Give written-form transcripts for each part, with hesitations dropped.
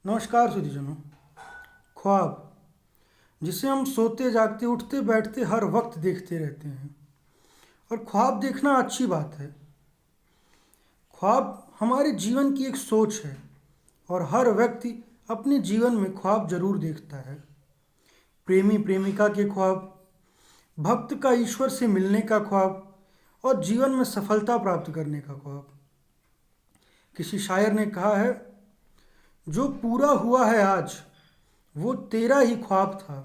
नमस्कार सुधीजनों। ख्वाब जिसे हम सोते जागते उठते बैठते हर वक्त देखते रहते हैं। और ख्वाब देखना अच्छी बात है। ख्वाब हमारे जीवन की एक सोच है और हर व्यक्ति अपने जीवन में ख्वाब जरूर देखता है। प्रेमी प्रेमिका के ख्वाब, भक्त का ईश्वर से मिलने का ख्वाब और जीवन में सफलता प्राप्त करने का ख्वाब। किसी शायर ने कहा है, जो पूरा हुआ है आज वो तेरा ही ख्वाब था।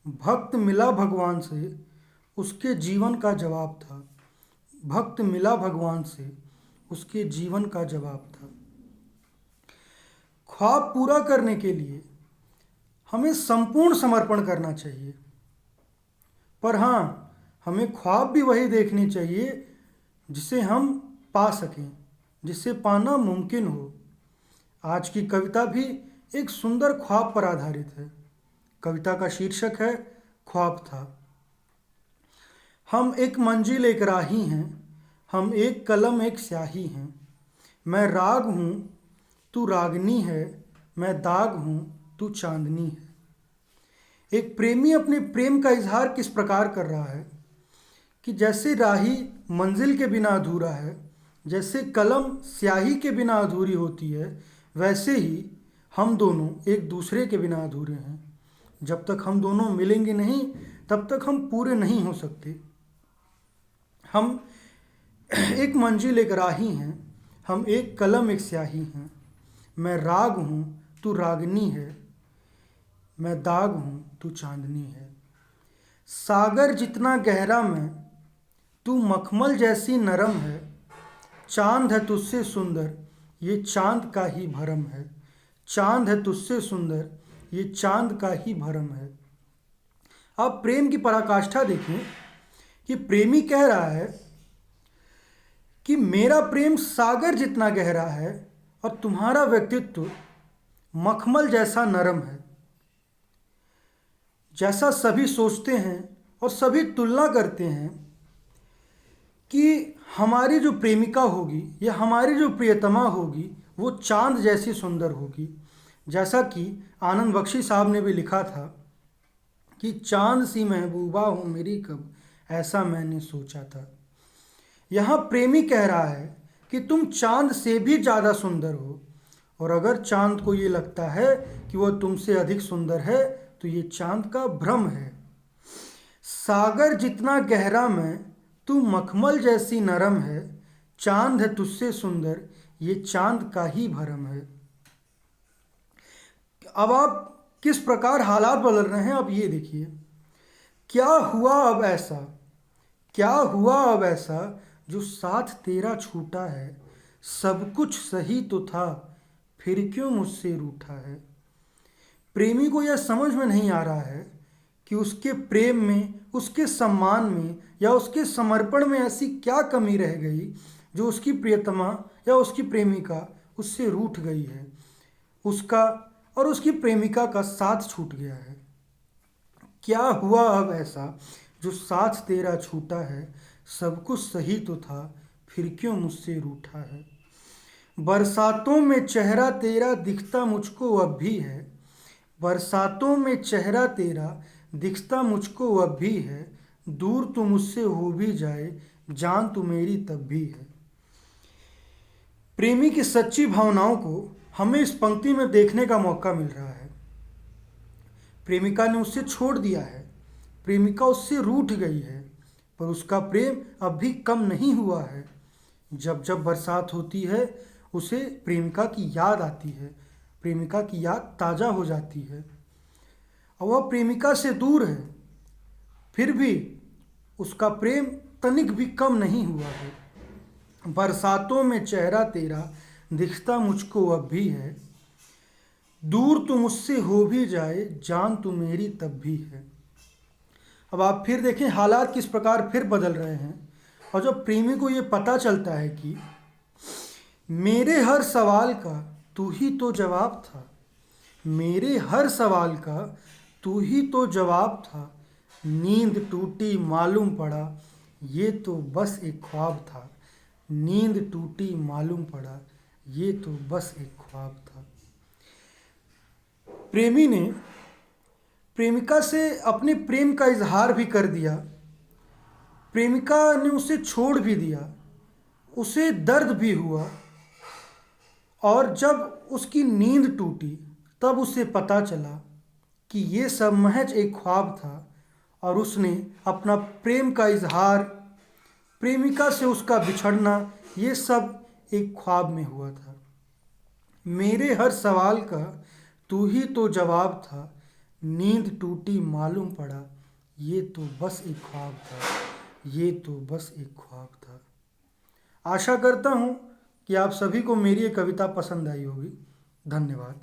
भक्त मिला भगवान से उसके जीवन का जवाब था। भक्त मिला भगवान से उसके जीवन का जवाब था। ख्वाब पूरा करने के लिए हमें संपूर्ण समर्पण करना चाहिए। पर हाँ, हमें ख्वाब भी वही देखने चाहिए जिसे हम पा सकें, जिसे पाना मुमकिन हो। आज की कविता भी एक सुंदर ख्वाब पर आधारित है। कविता का शीर्षक है ख्वाब था। हम एक मंजिल एक राही हैं, हम एक कलम एक स्याही हैं। मैं राग हूँ तू रागनी है, मैं दाग हूँ तू चांदनी है। एक प्रेमी अपने प्रेम का इजहार किस प्रकार कर रहा है कि जैसे राही मंजिल के बिना अधूरा है, जैसे कलम स्याही के बिना अधूरी होती है, वैसे ही हम दोनों एक दूसरे के बिना अधूरे हैं। जब तक हम दोनों मिलेंगे नहीं तब तक हम पूरे नहीं हो सकते। हम एक मंजिल एक राही हैं, हम एक कलम एक स्याही हैं। मैं राग हूँ तू रागनी है, मैं दाग हूँ तू चांदनी है। सागर जितना गहरा मैं, तू मखमल जैसी नरम है। चांद है तुझसे सुंदर, ये चांद का ही भरम है। चांद है तुझसे सुंदर, ये चांद का ही भरम है। आप प्रेम की पराकाष्ठा देखें कि प्रेमी कह रहा है कि मेरा प्रेम सागर जितना गहरा है और तुम्हारा व्यक्तित्व मखमल जैसा नरम है। जैसा सभी सोचते हैं और सभी तुलना करते हैं कि हमारी जो प्रेमिका होगी या हमारी जो प्रियतमा होगी वो चांद जैसी सुंदर होगी। जैसा कि आनंद बख्शी साहब ने भी लिखा था कि चांद सी महबूबा हो मेरी कब, ऐसा मैंने सोचा था। यहाँ प्रेमी कह रहा है कि तुम चांद से भी ज़्यादा सुंदर हो, और अगर चांद को ये लगता है कि वह तुमसे अधिक सुंदर है तो ये चांद का भ्रम है। सागर जितना गहरा मैं, तू मखमल जैसी नरम है। चांद है तुझसे सुंदर, ये चांद का ही भरम है। अब आप किस प्रकार हालात बदल रहे हैं, आप ये देखिए। क्या हुआ अब ऐसा, क्या हुआ अब ऐसा जो साथ तेरा छूटा है। सब कुछ सही तो था, फिर क्यों मुझसे रूठा है। प्रेमी को यह समझ में नहीं आ रहा है कि उसके प्रेम में, उसके सम्मान में या उसके समर्पण में ऐसी क्या कमी रह गई जो उसकी प्रियतमा या उसकी प्रेमिका उससे रूठ गई है। उसका और उसकी प्रेमिका का साथ छूट गया है। क्या हुआ अब ऐसा जो साथ तेरा छूटा है। सब कुछ सही तो था, फिर क्यों मुझसे रूठा है। बरसातों में चेहरा तेरा दिखता मुझको अब भी है। बरसातों में चेहरा तेरा दिखता मुझको अब भी है। दूर तो मुझसे हो भी जाए, जान तो मेरी तब भी है। प्रेमी की सच्ची भावनाओं को हमें इस पंक्ति में देखने का मौका मिल रहा है। प्रेमिका ने उससे छोड़ दिया है, प्रेमिका उससे रूठ गई है, पर उसका प्रेम अब भी कम नहीं हुआ है। जब जब बरसात होती है उसे प्रेमिका की याद आती है, प्रेमिका की याद ताज़ा हो जाती है। और वह प्रेमिका से दूर है, फिर भी उसका प्रेम तनिक भी कम नहीं हुआ है। बरसातों में चेहरा तेरा दिखता मुझको अब भी है। दूर तो मुझसे हो भी जाए, जान तो मेरी तब भी है। अब आप फिर देखें हालात किस प्रकार फिर बदल रहे हैं। और जब प्रेमी को ये पता चलता है कि मेरे हर सवाल का तू ही तो जवाब था, मेरे हर सवाल का तू ही तो जवाब था। नींद टूटी मालूम पड़ा, ये तो बस एक ख्वाब था। नींद टूटी मालूम पड़ा, ये तो बस एक ख्वाब था। प्रेमी ने प्रेमिका से अपने प्रेम का इजहार भी कर दिया। प्रेमिका ने उसे छोड़ भी दिया, उसे दर्द भी हुआ, और जब उसकी नींद टूटी तब उसे पता चला कि ये सब महज एक ख्वाब था और उसने अपना प्रेम का इजहार, प्रेमिका से उसका बिछड़ना, ये सब एक ख्वाब में हुआ था। मेरे हर सवाल का तू ही तो जवाब था, नींद टूटी मालूम पड़ा, ये तो बस एक ख्वाब था, ये तो बस एक ख्वाब था। आशा करता हूँ कि आप सभी को मेरी ये कविता पसंद आई होगी। धन्यवाद।